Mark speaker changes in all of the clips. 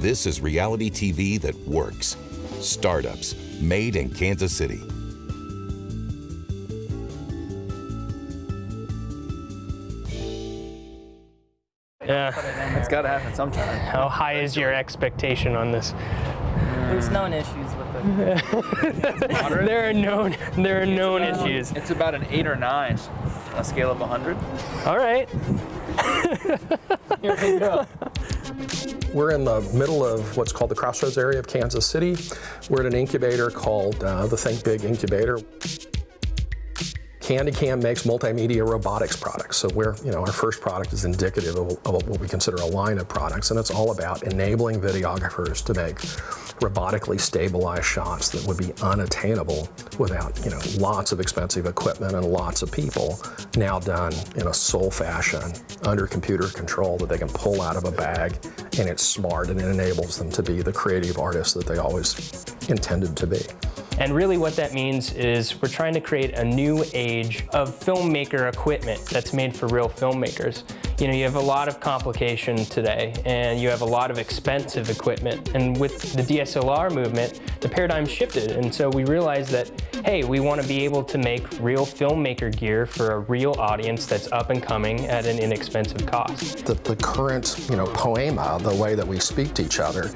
Speaker 1: This is reality TV that works. Startups, made in Kansas City.
Speaker 2: Yeah. It's got to happen sometime.
Speaker 3: How high is your expectation on this?
Speaker 4: There's known issues with it.
Speaker 3: There are known issues.
Speaker 2: It's about an 8 or 9 on a scale of 100.
Speaker 3: All right.
Speaker 2: Here we go.
Speaker 5: We're in the middle of what's called the Crossroads area of Kansas City. We're at an incubator called the Think Big Incubator. CandyCam makes multimedia robotics products. So our first product is indicative of what we consider a line of products, and it's all about enabling videographers to make robotically stabilized shots that would be unattainable without, lots of expensive equipment and lots of people, now done in a sole fashion under computer control that they can pull out of a bag, and it's smart and it enables them to be the creative artists that they always intended to be.
Speaker 3: And really what that means is we're trying to create a new age of filmmaker equipment that's made for real filmmakers. You have a lot of complication today, and you have a lot of expensive equipment. And with the DSLR movement, the paradigm shifted. And so we realized that, hey, we want to be able to make real filmmaker gear for a real audience that's up and coming at an inexpensive cost.
Speaker 5: The current, poema, the way that we speak to each other,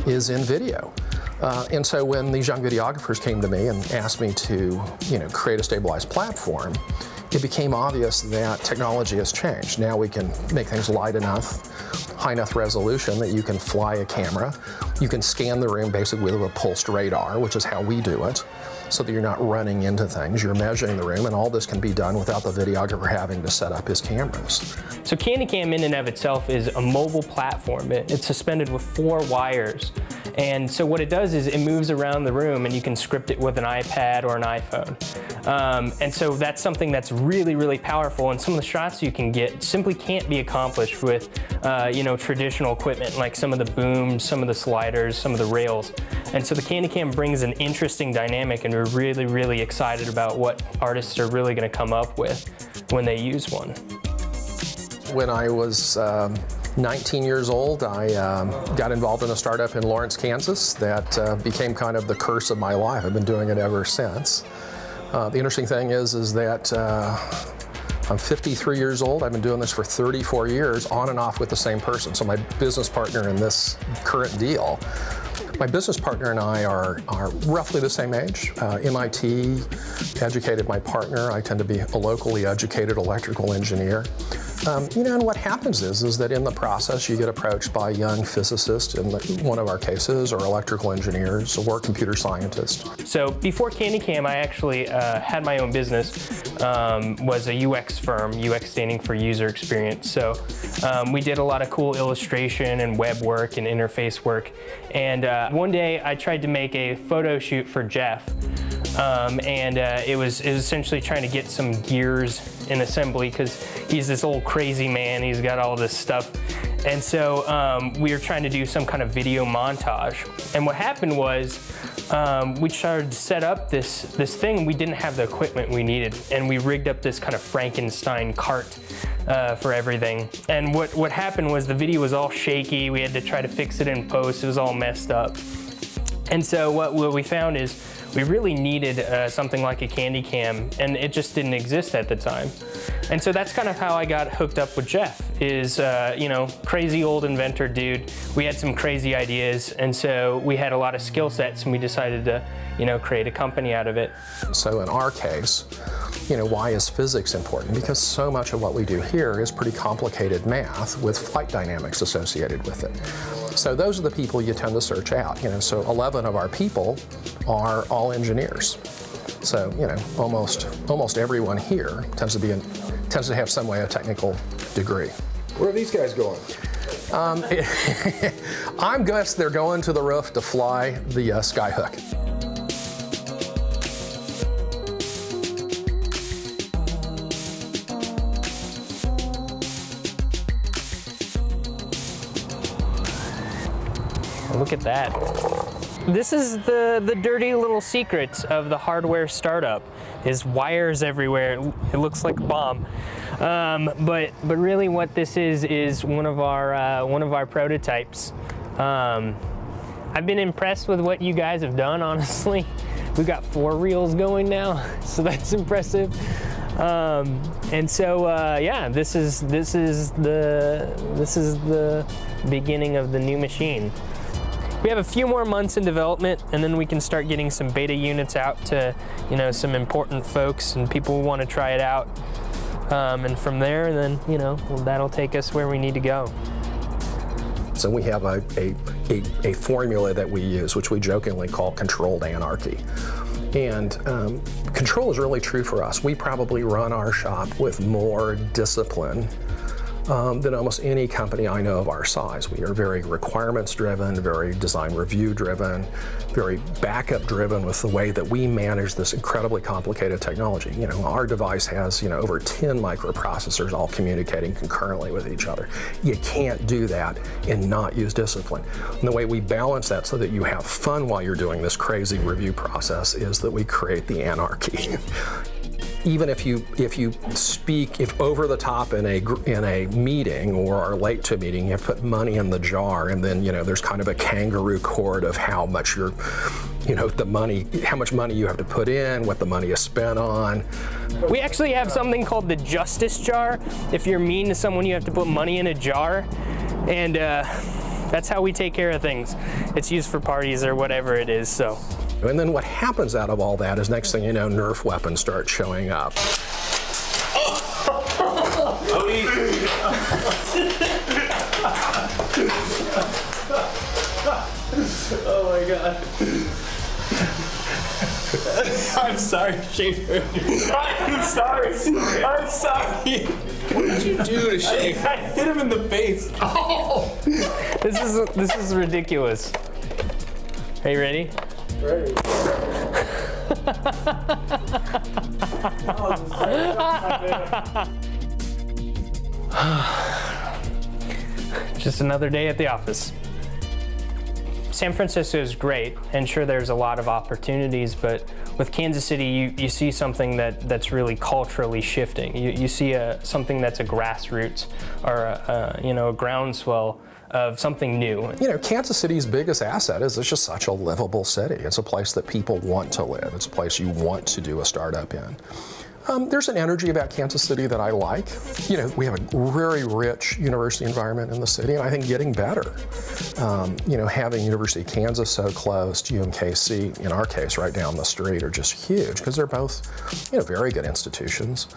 Speaker 5: is in video. And so when these young videographers came to me and asked me to, create a stabilized platform, it became obvious that technology has changed. Now we can make things light enough, high enough resolution that you can fly a camera. You can scan the room basically with a pulsed radar, which is how we do it, so that you're not running into things. You're measuring the room, and all this can be done without the videographer having to set up his cameras.
Speaker 3: So CandyCam in and of itself is a mobile platform. It's suspended with 4 wires. And so what it does is it moves around the room, and you can script it with an iPad or an iPhone. And so that's something that's really, really powerful, and some of the shots you can get simply can't be accomplished with traditional equipment like some of the booms, some of the sliders, some of the rails. And so the CandyCam brings an interesting dynamic, and we're really, really excited about what artists are really going to come up with when they use one.
Speaker 5: When I was 19 years old, I got involved in a startup in Lawrence, Kansas that became kind of the curse of my life. I've been doing it ever since. The interesting thing is that I'm 53 years old. I've been doing this for 34 years, on and off with the same person. So my business partner in this current deal, my business partner and I are roughly the same age. MIT educated my partner. I tend to be a locally educated electrical engineer. And what happens is that in the process you get approached by young physicists, in one of our cases, or electrical engineers, or computer scientists.
Speaker 3: So before CandyCam, I actually had my own business, was a UX firm, UX standing for user experience. So we did a lot of cool illustration and web work and interface work. And one day I tried to make a photo shoot for Jeff. It was essentially trying to get some gears in assembly, because he's this old crazy man. He's got all this stuff. And so we were trying to do some kind of video montage. And what happened was we started to set up this thing. We didn't have the equipment we needed. And we rigged up this kind of Frankenstein cart for everything. And what happened was the video was all shaky. We had to try to fix it in post. It was all messed up. And so what we found is we really needed something like a CandyCam, and it just didn't exist at the time. And so that's kind of how I got hooked up with Jeff, is, crazy old inventor dude. We had some crazy ideas, and so we had a lot of skill sets, and we decided to, create a company out of it. So
Speaker 5: in our case, why is physics important? Because so much of what we do here is pretty complicated math with flight dynamics associated with it. So those are the people you tend to search out. So 11 of our people are all engineers. So almost everyone here tends to have some way a technical degree.
Speaker 6: Where are these guys going?
Speaker 5: I'm guessing they're going to the roof to fly the Skyhook.
Speaker 3: Look at that. This is the dirty little secrets of the hardware startup, is wires everywhere. It looks like a bomb. But really what this is one of our prototypes. I've been impressed with what you guys have done, honestly. We've got 4 reels going now, so that's impressive. And so, yeah, this is the beginning of the new machine. We have a few more months in development, and then we can start getting some beta units out to, you know, some important folks and people who want to try it out. And from there, then, you know, that'll take us where we need to go.
Speaker 5: So we have a formula that we use, which we jokingly call controlled anarchy. And control is really true for us. We probably run our shop with more discipline than almost any company I know of our size. We are very requirements driven, very design review driven, very backup driven with the way that we manage this incredibly complicated technology. You know, our device has, you know, over 10 microprocessors all communicating concurrently with each other. You can't do that and not use discipline. And the way we balance that so that you have fun while you're doing this crazy review process is that we create the anarchy. Even if you speak, if over the top in a meeting or are late to a meeting, you have to put money in the jar, and then, you know, there's kind of a kangaroo court of how much you're, you know, how much money you have to put in, what the money is spent on.
Speaker 3: We actually have something called the justice jar. If you're mean to someone, you have to put money in a jar, and that's how we take care of things. It's used for parties or whatever it is, so.
Speaker 5: And then what happens out of all that is, next thing you know, Nerf weapons start showing up.
Speaker 2: Oh my God. I'm sorry, Schaefer. I'm sorry. I'm sorry. What did you do to Schaefer? I hit him in the face. Oh!
Speaker 3: This is ridiculous. Are you ready?
Speaker 2: Ready.
Speaker 3: Just another day at the office. San Francisco is great, and sure, there's a lot of opportunities, but with Kansas City, you see something that's really culturally shifting. You see something that's a grassroots or a groundswell of something new.
Speaker 5: You know, Kansas City's biggest asset is it's just such a livable city. It's a place that people want to live. It's a place you want to do a startup in. There's an energy about Kansas City that I like. You know, we have a very rich university environment in the city, and I think getting better. You know, having University of Kansas so close to UMKC, in our case, right down the street, are just huge because they're both, you know, very good institutions.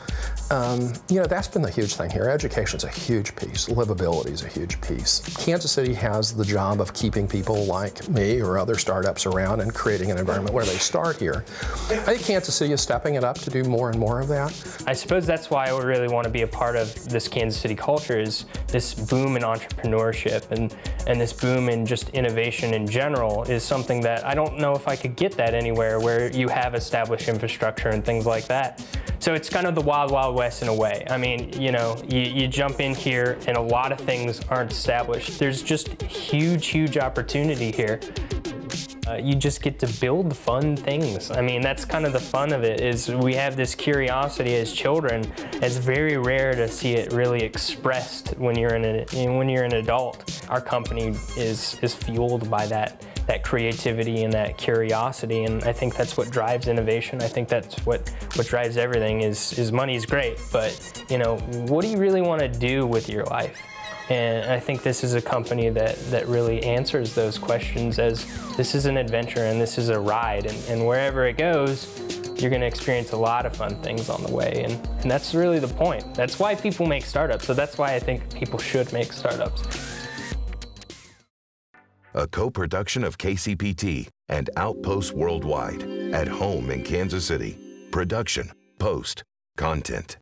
Speaker 5: You know, that's been the huge thing here. Education's a huge piece. Livability is a huge piece. Kansas City has the job of keeping people like me or other startups around and creating an environment where they start here. I think Kansas City is stepping it up to do more and more of that.
Speaker 3: I suppose that's why I really want to be a part of this Kansas City culture, is this boom in entrepreneurship and this boom in just innovation in general is something that I don't know if I could get that anywhere where you have established infrastructure and things like that. So it's kind of the wild, wild west in a way. I mean, you know, you jump in here and a lot of things aren't established. There's just huge, huge opportunity here. You just get to build fun things. I mean, that's kind of the fun of it, is we have this curiosity as children. It's very rare to see it really expressed when you're an adult. Our company is fueled by that creativity and that curiosity, and I think that's what drives innovation. I think that's what drives everything. Is money's great, but you know, what do you really want to do with your life? And I think this is a company that really answers those questions, as this is an adventure and this is a ride, and wherever it goes, you're going to experience a lot of fun things on the way, and that's really the point. That's why people make startups, so that's why I think people should make startups.
Speaker 1: A co-production of KCPT and Outpost Worldwide, at home in Kansas City. Production, post, content.